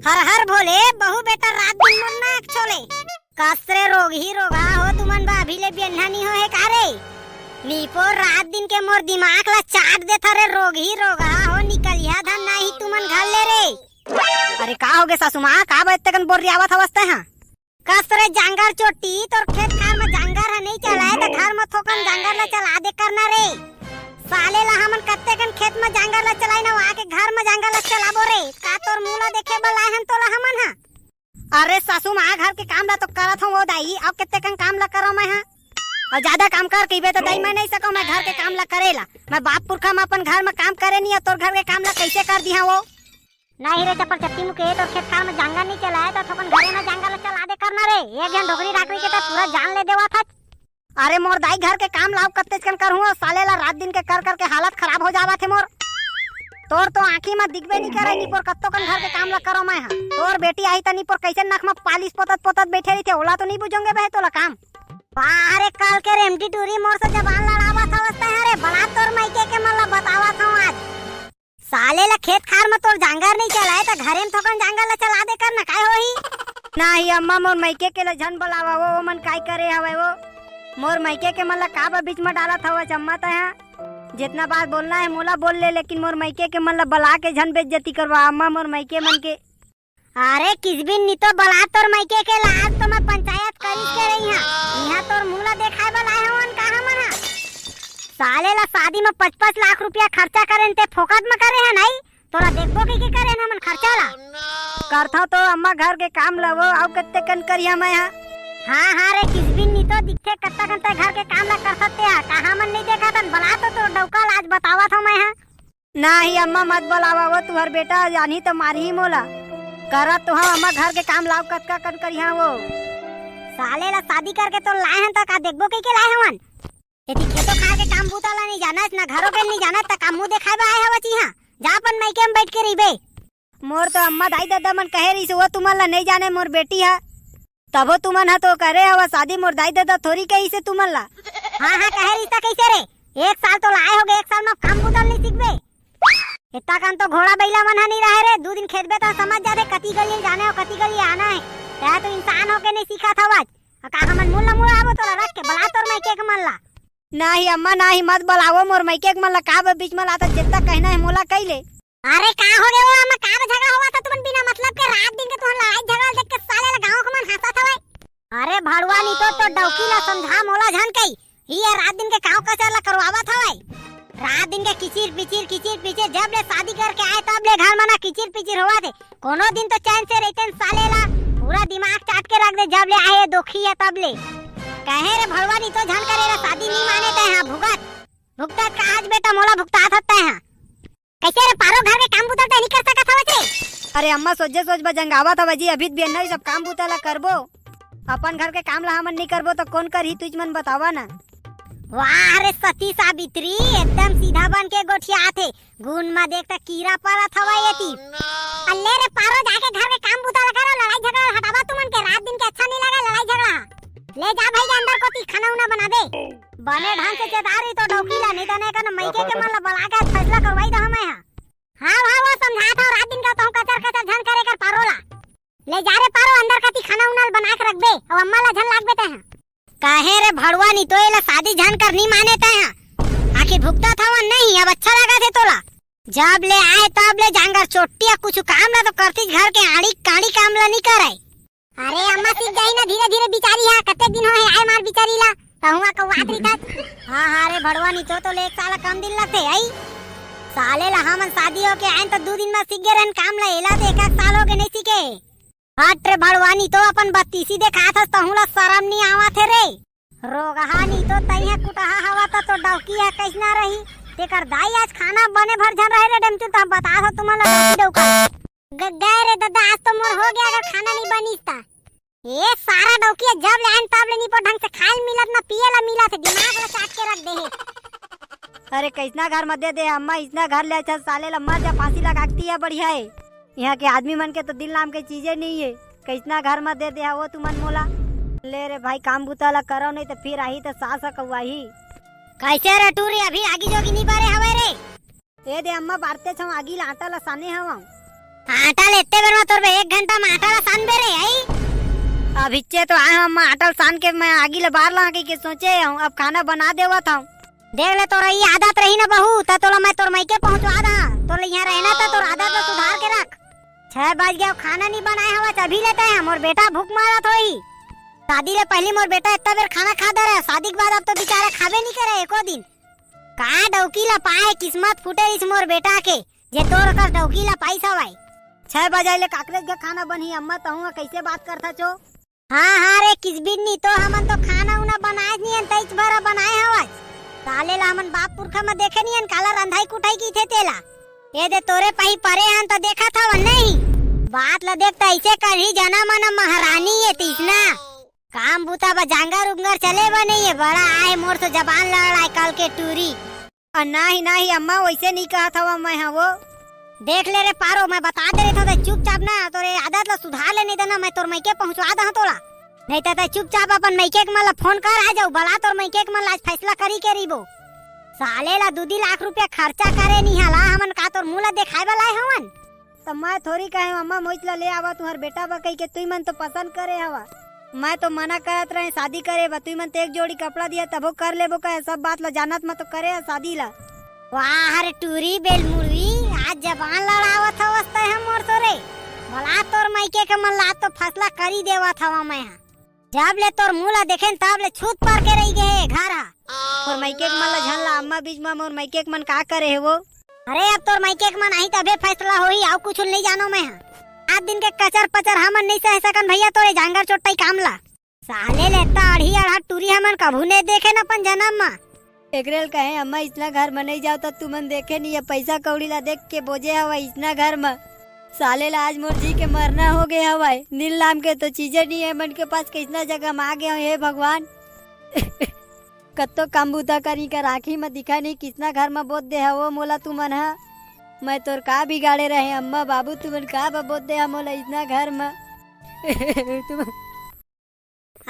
हर हर भोले बहु बेटा रात दिन मन ना छोले कसरे रोग ही रोगा हो तुमन बा अभी ले बिन्हा नहीं हो है कारे नीपो रात दिन के मोर दिमाग ला चाट दे थारे रोग ही रोगा हो निकलिया धन नहीं तुमन घर ले रे। अरे का हो गे सासू माँ का बैठते कन बोल रही आवत हवस्ते हैं कसरे जंगल चोटी तोर खेत खार में जंगल है नहीं चलाए तो घर में थोकन जंगल ला चला दे करना रे साले ला हमन कत्ते कन खेत में जंगल ला चलाई ना आके घर में जंगल ला चलाबो रे का तोर मुला देखे बला हम तोला हमन हा। अरे सासू माँ घर के काम ला तो करत हूँ वो दाई अब कितने कन काम ला करो मैं हाँ और ज्यादा काम कर कही तो दाई मैं नहीं सको मैं घर के काम ला करेला मैं बाप पुरखा में अपन घर में काम करे नहीं तोर घर के काम ला कैसे कर दिया वो नहीं रे चप्पल चट्टी मुके तो खेत खार में जंगल नहीं चलाए तो थोकन घरे में जंगल ला चला दे करना रे एक जन ढोकरी डाकरी के तो पूरा जान ले देवा था। अरे मोर दाई घर के काम लाओ कत्ते कन कर हूँ साले ला रात दिन के कर हालत खराब हो जावा थे मोर तोर तो आँखी में दिखबे नहीं करे नी पर कत्तो कन घर के काम ला करो मैं हाँ तोर बेटी आई तनी पर कैसे नख में पालिश पोतत बैठे रही थे ओला तो नहीं बुझोंगे बहे तोला काम अरे कल के रेमटी टूरी मोर से जबान लड़ावा था वस्ते अरे बड़ा तोर मायके के मला बतावा था आज साले ला खेत खार में तोर जंगल नहीं चलाए तो घरे में थोकन जंगल ला चला दे करना काय होही नहीं अम्मा मोर मायके के ला झन बोलावा वो मन काय करे हवे वो मोर मायके के मला का बीच में डाला था चम्मा था जितना बात बोलना है मोला बोल ले लेकिन मोर मायके के मन ला बला के झन बेइज्जती करवा अम्मा मोर मायके मन के। अरे किस भी नहीं तो बला तोर मायके के लाज तो मैं पंचायत करी के रही हां यहां तोर मुला देखाए बलाए हवन कहां मना साले ला शादी में 5-5 लाख रुपया खर्चा करेन ते फोकट में करे है नहीं तोरा देखबो के करे ना मन खर्चा ला करथा तो अम्मा घर के काम लवो अब कत्ते कन करिया मैं हां रे किस भी नहीं तो दिखते कत्ता घर के काम ला कर सकते हैं कहां मन नहीं देखा तन बला तो डौका आज बतावा था मैं हां नहीं अम्मा मत बोलावा वो तुहर बेटा जानी तो मारी ही मोला करा तो हम अम्मा घर के काम लाओ कत्का कन करिया वो साले ला शादी करके तो लाए हैं तो का देखबो के लाए हवन यदि खेतो खा के काम बूता ला नहीं जाना ना घरों के नहीं जाना त काम मुंह देखाबे आए हवत यहां जा अपन मायके में बैठ के रहिबे मोर तो अम्मा दाई दादा मन कहे रही वो तुमन ला नहीं जाने मोर बेटी है तबो तुमन हा तो करे हवा शादी मोर दाई दादा थोड़ी कही से तुमन ला हां कहे रही कैसे रे एक साल तो लाए होगे एक साल में काम बूता नहीं सीखबे इतना कान तो घोड़ा बैला मन नहीं रहे रे 2 दिन खेतबे तो समझ जाते कती गली जाने और कती गली आना है तै तो इंसान होके नहीं सीखा था आज का हमन मुल्ला मुड़ा आबो तो रख के बला तोर मायके के मन ला नहीं अम्मा नहीं मत बोलावो मोर मायके के मन ला का बीच में लाता जितना कहना है मोला कह ले। अरे का हो गए वो अम्मा का झगड़ा हुआ था तुमन बिना मतलब के रात दिन के तुम लड़ाई झगड़ा देख के साले ला गांव के मन हंसा था भाई अरे भड़वा नहीं तो डौकी ला समझा मोला झन कई ये रात दिन के गांव का चला करवावा था भाई रात दिन के किचिर पिचिर जब ले शादी करके आए तब ले घर में ना किचिर पिचिर हुआ थे कोनो दिन तो चैन से रहते साले ला पूरा दिमाग चाट के रख दे जब ले आए दुखी है तब ले कहे रे भड़वा नहीं तो झन करे शादी नहीं माने थे हां भुगत का आज बेटा मोला भुगता सकते हैं कैसे रे पारो घर के काम बुता नहीं कर सकत हवत रे। अरे अम्मा सोच बजंगावा था बजी अभी भी नहीं सब काम बुता ला करबो अपन घर के काम ला हमन नहीं करबो तो कौन करही तुझ मन बतावा ना। वाह रे सती सावित्री एकदम सीधा बन के गोठिया आथे गुन में देखता कीड़ा पड़ा था येती अल्ले रे पारो जाके घर के काम बुता ला करो लड़ाई झगड़ा हटावा तुमन के रात दिन के अच्छा नहीं लगा लड़ाई झगड़ा ले जा भाई अंदर को खाना उना बना दे बने ढंग से चेतारी तो डौकी ला नहीं तने का मायके के मन ला बला के फैसला करवाई दा मैं हां वो समझा था रात दिन का तो कचर झन करे कर पारोला ले जा रे पारो अंदर का खाना उना बना के रख दे और अम्मा ला झन लाग बेटे हैं काहे रे भड़वा नहीं तो एला शादी झन कर नहीं माने ते हैं आखिर भुगता था वो नहीं अब अच्छा लगा थे तोला जब ले आए तब ले जांगर चोटिया कुछ काम ना तो करती घर के आड़ी काड़ी काम ला नहीं करे अरे अम्मा सीख जाई ना धीरे धीरे बिचारी है कते दिन हो है आए मार बिचारी ला तहुआ कवात रही था हां रे भड़वा नहीं तो ले एक साल कम दिन लगते आई साले ला हमन शादी हो के आए तो 2 दिन में सीख गए रहन काम ला एला तो एक साल हो के नहीं सीखे हट रे भड़वानी तो अपन 32 देखा था तहुला शर्म नहीं आवा थे रे रोगहा नहीं तो तइया कुटहा हवा तो डौकी है कैसना रही तेकर दाई आज खाना बने भर झन रहे रे डमचू त बता दो तुम्हारा डौका गद्दा रे दादा आज तो मोर हो गया अगर खाना नहीं बनीता ये सारा डौकी जब लेन तब ले नहीं पर ढंग से खाल मिलत ना पिएला मिला थे दिमाग ला चाट के रख दे अरे कैसना घर मत दे अम्मा इतना घर ले अच्छा साले ला मर जा फांसी लगाती है बढ़िया है यहाँ के आदमी मन के तो दिल नाम के चीजें नहीं है कैसना घर मत दे वो तुमन मोला ले रे भाई काम बुता ला करो नहीं तो फिर आई तो सास कौआही कैसे रे टूरी अभी आगी जोगी नहीं बारे हवे रे ए दे अम्मा बारते छम आगी ला आटा ला साने हवा आटा लेते बेर में तोर बे 1 घंटा में आटा सान बेरे आई। अब इच्चे तो आए हम अटल सान के मैं आगी ले बार ला के सोचे हूँ अब खाना बना देवा था। देख ले तोरा ये आदत रही ना बहू त तोला मैं तोर मायके पहुंचवा दा। तोला यहाँ रहना था तोर आदत में सुधार के रख। 6 बज गया खाना नहीं बनाए हवा अभी लेते हैं मोर बेटा भूख मारा थोड़ी। शादी ले पहली मोर बेटा इतना देर खाना खा दे रहा शादी के बाद अब तो बेचारे खावे नहीं करे एको दिन। का डौकी ला पाए किस्मत फूटे इस मोर बेटा के जे तोर कर डौकी ला पाई सवाई। 6 बजे ले काकरे के खाना बनी अम्मा तहुआ कैसे बात करता छो। हाँ रे किस बिन नहीं तो हमन तो खाना उना बनाए नहीं है तैच भरा बनाए हवा। साले ला हमन बाप पुरखा में देखे नहीं काला रंधाई कुटाई की थे तेला। ये दे तोरे पही परे हन तो देखा था नहीं बात ला देखता ऐसे कर ही जना मना महारानी ये तीसना काम बूता बा जांगर उंगर चले बने ये बड़ा आए मोर तो जबान लड़ाई कल के टूरी। नहीं अम्मा वैसे नहीं कहा था मैं। हाँ वो देख ले रे पारो मैं बता दे रही था चुपचाप ना तोरे आदत ला सुधार ले नहीं देना मैं तोर मायके पहुंचवा दा तोला। नहीं तो चुपचाप अपन मायके के मला फोन कर आ जाऊ भला तोर मायके के मला आज फैसला करी के रीबो। साले ला 2 लाख रुपया खर्चा करे नहीं हाला हमन का तोर मुंह ला देखाए वाला है हमन। तो मैं थोड़ी कहे अम्मा मोइतला ले आवा तुम्हार बेटा बा कही के तुई मन तो पसंद करे हवा। मैं तो मना करत रहे शादी करे बा तुई मन तो एक जोड़ी कपड़ा दिया तबो कर लेबो कहे सब बात ला जानत मत तो करे शादी ला। वाह रे टूरी बेल मुर्गी आज जबान लड़ावत हवस हम मोर तोरे भला तोर मायके के मन ला तो फैसला करी देवा था मैं। जब ले तोर मुंह ला देखेन तब ले छूत पर के रही गए घर और मायके के मन ला झनला अम्मा बीच में मोर मायके के मन का करे है वो। अरे अब तोर मायके के मन आई तबे फैसला होई आउ कुछ नहीं जानो मैं। आज दिन के कचर पचर हमन नहीं सह सकन भैया तोरे जांगर चोटाई काम ला। साले लेता अड़ी अड़ा टूरी हमन कभू ने देखे न अपन जन्म में। एकरेल कहे अम्मा इतना घर में नहीं जाओ तो तुमन देखे नहीं है पैसा कौड़ी ला देख के बोझे हवा इतना घर में। साले ला आज मोर जी के मरना हो गए हवाए नील नाम के तो चीजें नहीं है मन के पास कितना जगह में आ गए हे भगवान। कत्तो काम बूता करी का राखी में दिखा नहीं कितना घर में बोध दे है वो मोला तुमन है। मैं तोर का बिगाड़े रहे अम्मा बाबू तुमन का बोध दे मोला इतना घर में।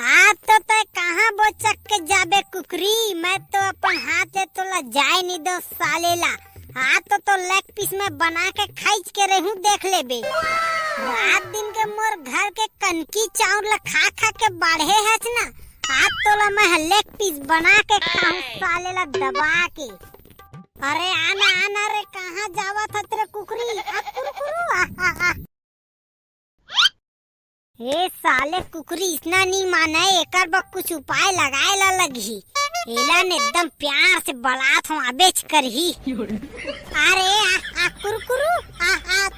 आज तो तय कहाँ बोचक के जाबे कुकरी मैं तो अपन हाथ ले तो ला जाए नहीं दो साले ला। आज तो लेग पीस में बना के खाइच के रहूं देख ले बे। रात दिन के मोर घर के कनकी चाउर ला खा खा के बाढ़े है ना आज तो ला मैं लेग पीस बना के खाऊं साले ला दबा के। अरे आना आना रे कहाँ जावा था तेरे कुकरी कुरकुरु ए साले कुकरी इतना नहीं माना एकर बा कुछ उपाय लगाए ला लगी एला ने एकदम प्यार से बलात हूँ बेच कर ही। अरे आ कुरकुरु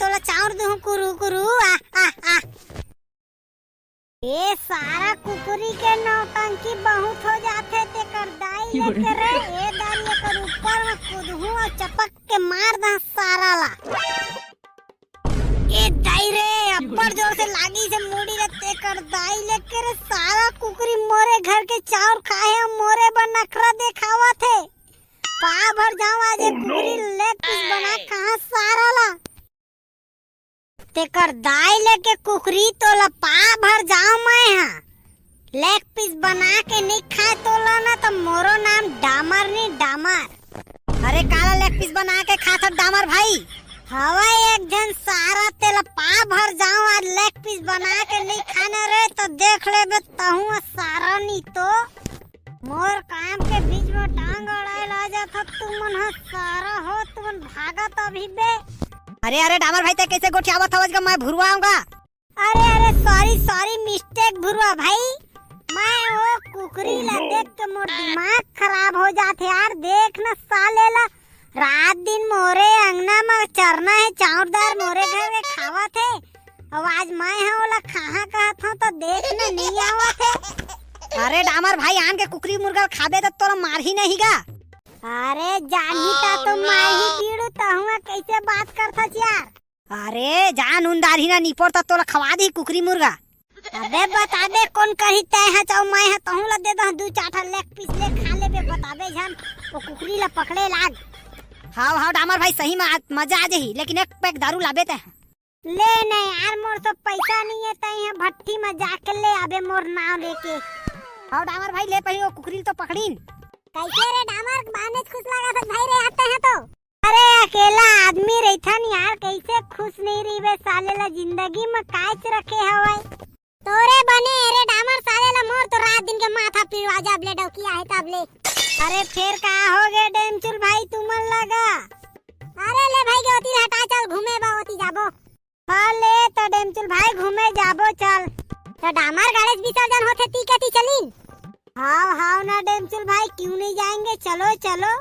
तोला चाउर दूं कुरु कुरु ए सारा कुकरी के नौटंकी बहुत हो जाते ते कर दाई लेके रे ए दाई कर ऊपर में कूदहूं और चपक के मार दा सारा ला। ए दाई रे अब्बर जोर से लागी से मुड़ी रते कर दाई लेके रे सारा कुकरी मोरे घर के चाउर खाए मोरे पर नखरा दिखावा थे। पा भर जाऊं आज कुकरी लेग पीस बना कहां सारा ला ते कर दाई लेके कुकरी तो ला पा भर जाऊं मैं हां लेग पीस बना के नहीं खाए तो ला ना तो मोरो नाम डामर नहीं डामर। अरे काला लेग पीस बना के खा था डामर भाई हवा एक जन सारा तेल पा भर जाऊं आज लेग पीस बना के नहीं खाने रे तो देख ले बे तहूं सारा नहीं तो मोर काम के बीच में टांग अड़ाए ला जाता तुमन ह सारा हो तुमन भागत अभी बे। अरे डामर भाई ते कैसे गोठियावत हवस मैं भुरवाऊंगा। अरे सॉरी मिस्टेक भुरवा भाई मैं वो कुकरी ला देख के मोर दिमाग खराब हो जाते यार। देख न साले ला रात दिन मोरे अंगना में चरना है चाउरदार मोरे घर में खावा थे अब आज मैं ओला कहाँ कहा था तो देखने नहीं आवा थे। अरे डामर भाई आन के कुकरी मुर्गा खाबे तो तोरा मार ही नहीं गा। अरे जानी ता तो मार ही पीड़ू तहुआ कैसे बात करता यार। अरे जान उनदारी ना निपोर तो तोला खवा दी कुकरी मुर्गा। अबे बता दे कौन कही तय है चाउ मैं है तहु ला दे दो 2-4 लेग पीस ले खा ले बे बताबे जन वो कुकरी ला पकड़े लाग। हाँ डामर भाई सही में मजा आ जाही लेकिन एक पैक दारू लाबे ते ले नहीं यार मोर तो पैसा नहीं है तई है भट्टी में जाके ले आबे मोर नाव लेके। हाँ डामर भाई ले पही वो कुकरी तो पकड़ीन। कैसे रे डामर बाने खुश लगा था भाई रे आते हैं तो अरे अकेला आदमी रहथन यार, कैसे खुश नहीं रही बे साले ला जिंदगी में काच रखे हवाई। तोरे बने अरे डामर साले ला मोर तो रात दिन के माथा पिरवा जब ले डौकी आए तब ले। अरे फिर का हो गए डेमचुल भाई तुमन लगा? अरे ले भाई के होती हटा चल घूमे बा होती जाबो। हाँ ले तो डेमचुल भाई घूमे जाबो चल। तो डामर गणेश विसर्जन होते ती कती चली? हाँ ना डेमचुल भाई क्यों नहीं जाएंगे, चलो चलो।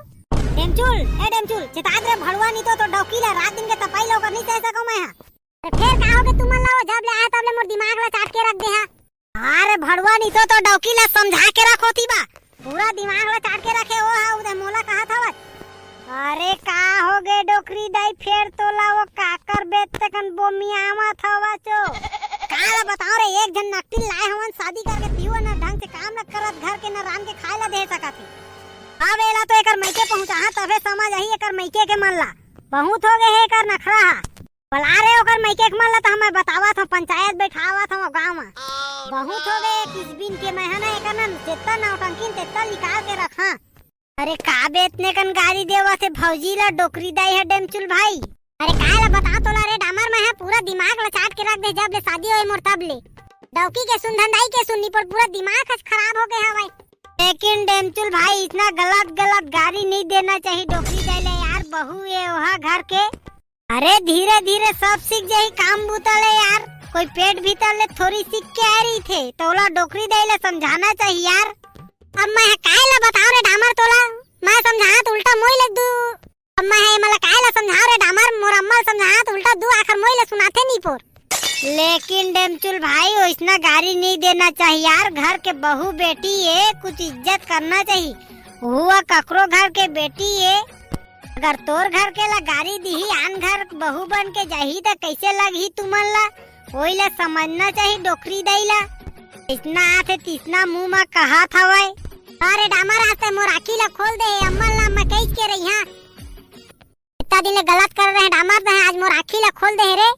डेमचुल ए डेमचुल चिताद रे भड़वा नहीं तो डौकी ला रात दिन के तपाई लो कर नहीं सह सको मैं। अरे फिर का हो गए तुमन ला जब ले आया तब ले मोर दिमाग ला चाट के रख दे हा। अरे भड़वा नहीं तो डौकी ला समझा के रखोती बा, पूरा दिमाग ला चाट के रखे हो हा उधर मोला कहा था। अरे का हो गए डोकरी दाई फिर तोला वो काकर बेच तकन बोमिया मत हवा चो। काला बताओ रे एक जन नकटिल लाए हवन शादी करके पियो ना ढंग से काम न करत घर के न राम के खाए ला दे सकत है। अब एला तो एकर मैके पहुंचा तबे समझ आई एकर मैके के मन ला बहुत हो गए है एकर नखरा हा। बला रे ओकर मैके के मन ला तो हमें बतावा था पंचायत बैठावा था गांव में। बहुत हो गए किस दिन के महीना एकर न जितना नौटंकी तेतना निकाल के रखा। अरे का बेचने कन गाड़ी देवा से भौजी ला डोकरी दाई है डेमचुल भाई। अरे काला बता तो ला रे डामर में है पूरा दिमाग ला चाट के रख दे जब ले शादी होए मोर तब ले। डौकी के सुन धंधाई के सुननी पर पूरा दिमाग खराब हो गया हवाई। लेकिन डेमचुल भाई इतना गलत गाड़ी नहीं देना चाहिए डोकरी दाई ले यार, बहू ये वहाँ घर के। अरे धीरे धीरे सब सीख जाही काम बुतले यार, कोई पेट भीतर ले थोड़ी सीख के आ रही थे तोला डोकरी दाई ले समझाना चाहिए यार। अब मैं कायला बताओ रे डामर तोला मैं समझात उल्टा मोई ले दू। अब मैं मला कायला समझाओ रे डामर मोर अम्मा समझात उल्टा दू आखर मोई ले सुनाते नहीं पोर। लेकिन डेमचुल भाई वैसना गाड़ी नहीं देना चाहिए यार, घर के बहू बेटी है कुछ इज्जत करना चाहिए। हुआ ककरो घर के बेटी है, अगर तोर घर के ला गाड़ी दी आन घर बहू बन के जाही तो कैसे लगी तुमन ला, वही ला समझना चाहिए डोकरी दाई ला। इतना आते तीसना मुंह में कहा था वै। अरे डामर आते मोर आखी ला खोल दे अम्मल ला मैं कह के रही हां इतना दिन गलत कर रहे हैं डामर तो आज मोर आखी ला खोल दे रे।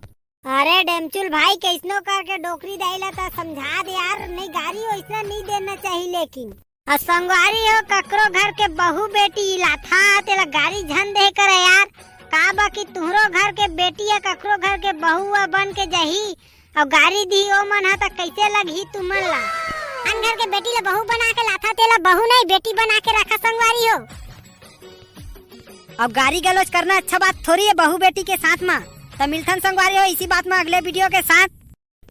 अरे डेमचुल भाई कैसनो करके डोकरी दाई ला तो समझा दे यार, नहीं गाड़ी वैसा नहीं देना चाहिए। लेकिन संगवारी हो ककरो घर के बहू बेटी लाथा तेला गाड़ी झन दे करे यार, का बाकी तुहरो घर के बेटी या ककरो घर के बहू बन के जही और गाड़ी दी ओ मन हा कैसे लगी तुमन ला। अन घर के बेटी ला बहू बना के लाथा तेला बहू नहीं बेटी बना के रखा संगवारी हो। अब गाड़ी गलौज करना अच्छा बात थोड़ी है बहू बेटी के साथ में। तो मिलथन संगवारी हो इसी बात में अगले वीडियो के साथ।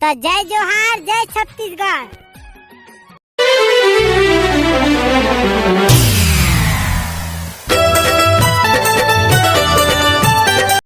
तो जय जोहार जय छत्तीसगढ़।